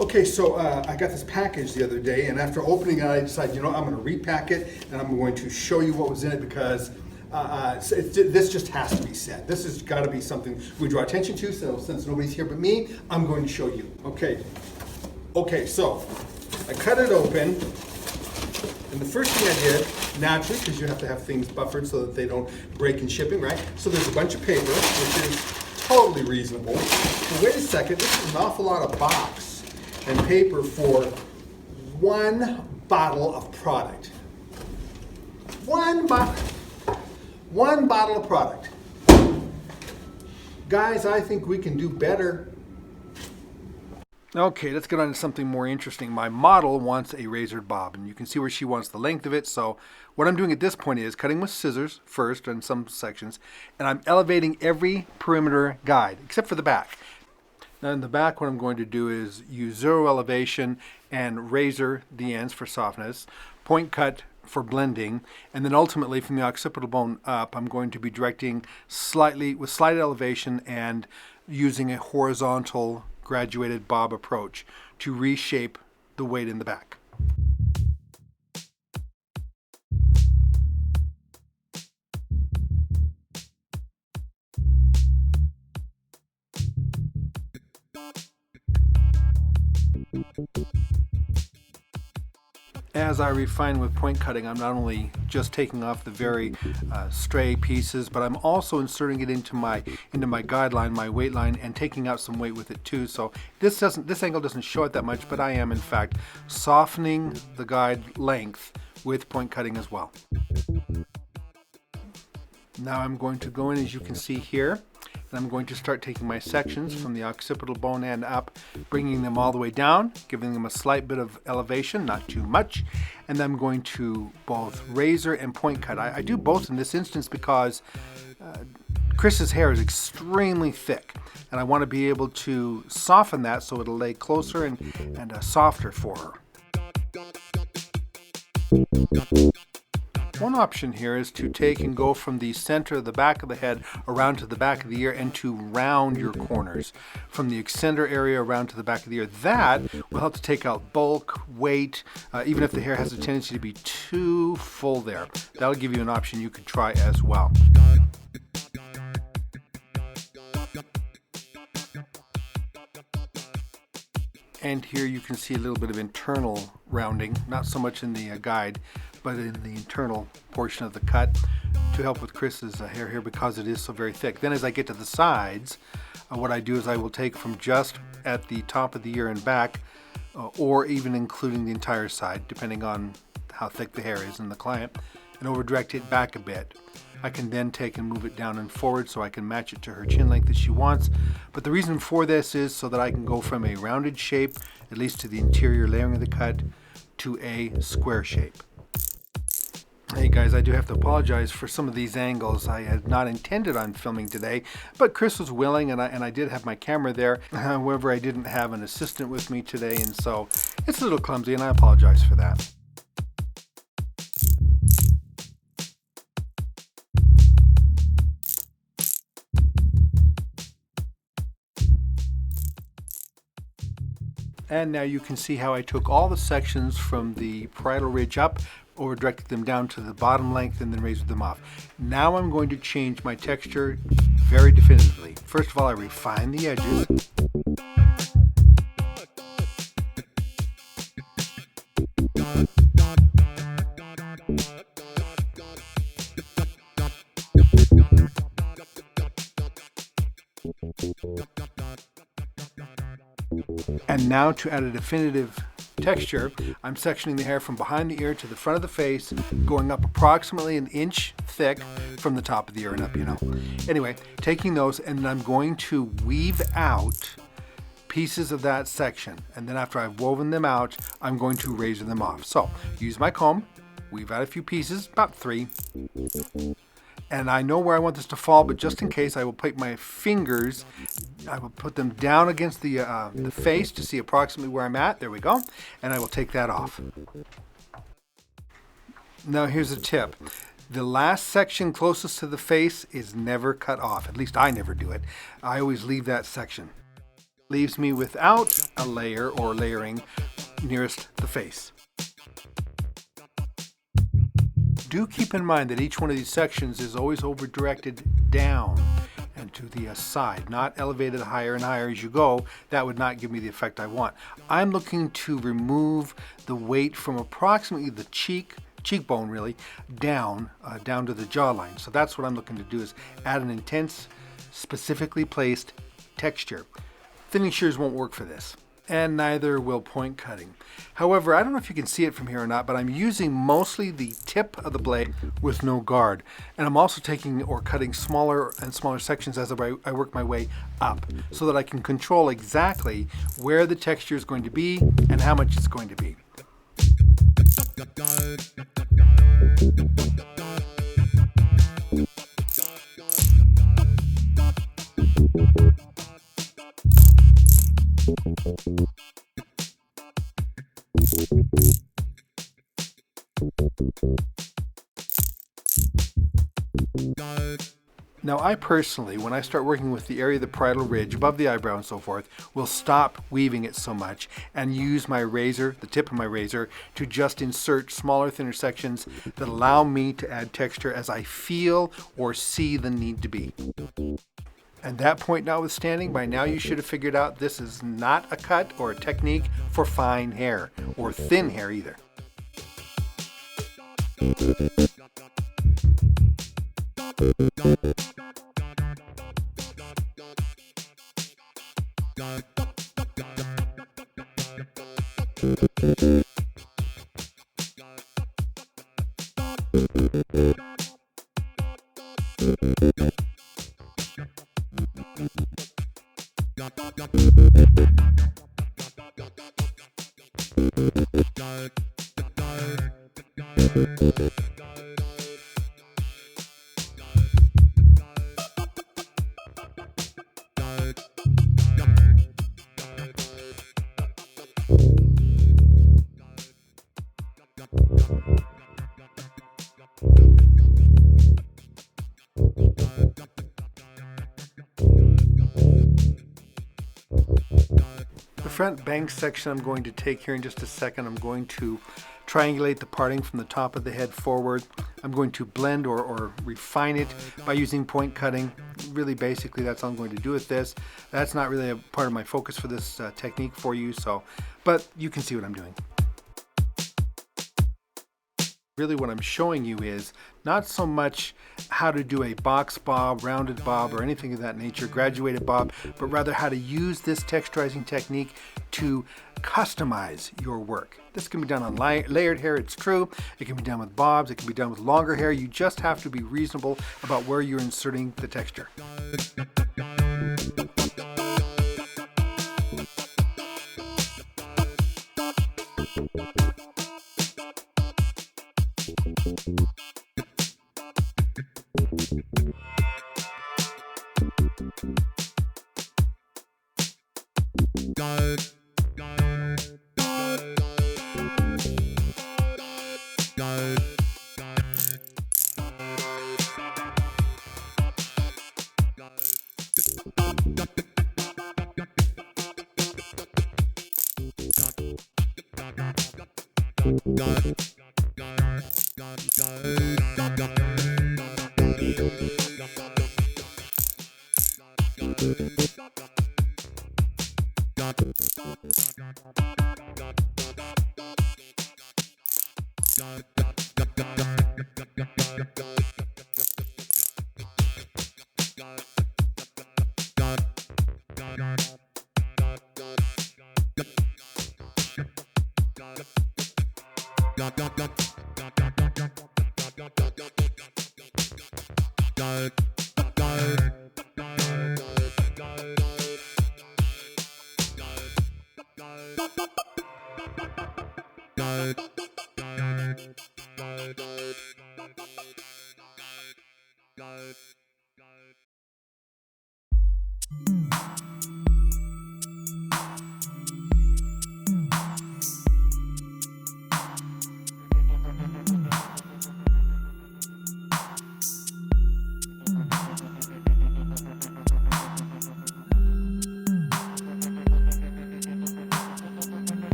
Okay, so I got this package the other day, and after opening it, I decided, you know, I'm going to repack it, and I'm going to show you what was in it because this just has to be said. This has got to be something we draw attention to, so since nobody's here but me, I'm going to show you. Okay, so I cut it open, and the first thing I did, naturally, because you have to have things buffered so that they don't break in shipping, right? So there's a bunch of paper, which is totally reasonable. But wait a second, this is an awful lot of box and paper for one bottle of product. One bottle of product. Guys, I think we can do better. Okay, let's get on to something more interesting. My model wants a razored bob, and you can see where she wants the length of it. So what I'm doing at this point is cutting with scissors first in some sections, and I'm elevating every perimeter guide, except for the back. Now in the back, what I'm going to do is use zero elevation and razor the ends for softness, point cut for blending, and then ultimately from the occipital bone up, I'm going to be directing slightly with slight elevation and using a horizontal graduated bob approach to reshape the weight in the back. As I refine with point cutting, I'm not only just taking off the very stray pieces, but I'm also inserting it into my guideline, my weight line, and taking out some weight with it too. So this angle doesn't show it that much, but I am in fact softening the guide length with point cutting as well. Now I'm going to go in, as you can see here, and I'm going to start taking my sections from the occipital bone end up, bringing them all the way down, giving them a slight bit of elevation, not too much, and then I'm going to both razor and point cut. I do both in this instance because Chris's hair is extremely thick, and I want to be able to soften that so it'll lay closer and softer for her. One option here is to take and go from the center of the back of the head around to the back of the ear and to round your corners from the excenter area around to the back of the ear. That will help to take out bulk, weight, even if the hair has a tendency to be too full there. That'll give you an option you could try as well. And here you can see a little bit of internal rounding, not so much in the guide, but in the internal portion of the cut to help with Chris's hair here because it is so very thick. Then as I get to the sides, what I do is I will take from just at the top of the ear and back, or even including the entire side, depending on how thick the hair is in the client, and over direct it back a bit. I can then take and move it down and forward so I can match it to her chin length that she wants. But the reason for this is so that I can go from a rounded shape, at least to the interior layering of the cut, to a square shape. Hey guys, I do have to apologize for some of these angles. I had not intended on filming today, but Chris was willing and I did have my camera there. However, I didn't have an assistant with me today, and so it's a little clumsy, and I apologize for that. And now you can see how I took all the sections from the parietal ridge up, over directed them down to the bottom length, and then razored them off. Now I'm going to change my texture very definitively. First of all, I refine the edges. And now to add a definitive texture, I'm sectioning the hair from behind the ear to the front of the face, going up approximately an inch thick from the top of the ear and up, you know. Anyway, taking those, and then I'm going to weave out pieces of that section. And then after I've woven them out, I'm going to razor them off. So use my comb, weave out a few pieces, about 3. And I know where I want this to fall, but just in case, I will put my fingers, I will put them down against the face to see approximately where I'm at. There we go. And I will take that off. Now here's a tip. The last section closest to the face is never cut off. At least I never do it. I always leave that section. Leaves me without a layer or layering nearest the face. Do keep in mind that each one of these sections is always over-directed down and to the side, not elevated higher and higher as you go. That would not give me the effect I want. I'm looking to remove the weight from approximately the cheekbone really, down to the jawline. So that's what I'm looking to do, is add an intense, specifically placed texture. Thinning shears won't work for this, and neither will point cutting. However, I don't know if you can see it from here or not, but I'm using mostly the tip of the blade with no guard. And I'm also taking or cutting smaller and smaller sections as I work my way up, so that I can control exactly where the texture is going to be and how much it's going to be. Now, I personally, when I start working with the area of the parietal ridge above the eyebrow and so forth, will stop weaving it so much and use my razor, the tip of my razor, to just insert smaller, thinner sections that allow me to add texture as I feel or see the need to be. And that point notwithstanding, by now you should have figured out this is not a cut or a technique for fine hair, or thin hair either. The front bank section I'm going to take here in just a second. I'm going to triangulate the parting from the top of the head forward. I'm going to blend or refine it by using point cutting. Really basically that's all I'm going to do with this. That's not really a part of my focus for this technique for you, but you can see what I'm doing. Really what I'm showing you is not so much how to do a box bob, rounded bob, or anything of that nature, graduated bob, but rather how to use this texturizing technique to customize your work. This can be done on layered hair, it's true. It can be done with bobs, it can be done with longer hair. You just have to be reasonable about where you're inserting the texture.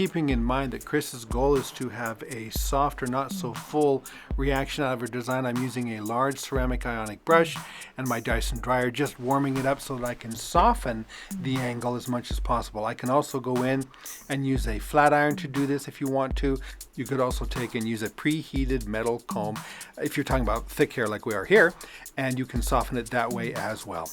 keeping in mind that Chris's goal is to have a soft or not so full reaction out of her design, I'm using a large ceramic ionic brush and my Dyson dryer, just warming it up so that I can soften the angle as much as possible. I can also go in and use a flat iron to do this if you want to. You could also take and use a preheated metal comb if you're talking about thick hair like we are here, and you can soften it that way as well.